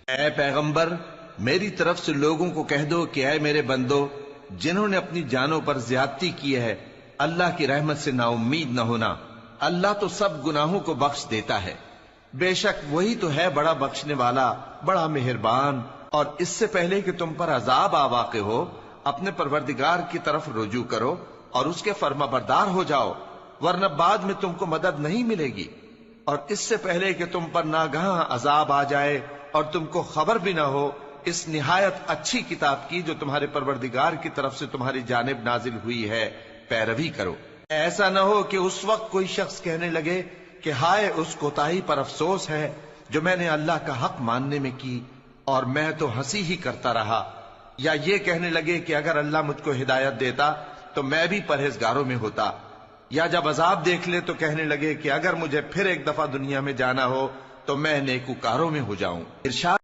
اے پیغمبر، میری طرف سے لوگوں کو کہہ دو کہ اے میرے بندو، جنہوں نے اپنی جانوں پر زیادتی کی ہے، اللہ کی رحمت سے نا امید نہ ہونا۔ اللہ تو سب گناہوں کو بخش دیتا ہے، بے شک وہی تو ہے بڑا بخشنے والا، بڑا مہربان۔ اور اس سے پہلے کہ تم پر عذاب آ واقع ہو، اپنے پروردگار کی طرف رجوع کرو اور اس کے فرما بردار ہو جاؤ، ورنہ بعد میں تم کو مدد نہیں ملے گی۔ اور اس سے پہلے کہ تم پر ناگہاں عذاب آ جائے اور تم کو خبر بھی نہ ہو، اس نہایت اچھی کتاب کی جو تمہارے پروردگار کی طرف سے تمہاری جانب نازل ہوئی ہے پیروی کرو۔ ایسا نہ ہو کہ اس وقت کوئی شخص کہنے لگے کہ ہائے اس کوتاہی پر افسوس ہے جو میں نے اللہ کا حق ماننے میں کی، اور میں تو ہنسی ہی کرتا رہا، یا یہ کہنے لگے کہ اگر اللہ مجھ کو ہدایت دیتا تو میں بھی پرہیزگاروں میں ہوتا، یا جب عذاب دیکھ لے تو کہنے لگے کہ اگر مجھے پھر ایک دفعہ دنیا میں جانا ہو تو میں نیکوکاروں میں ہو جاؤں۔ ارشاد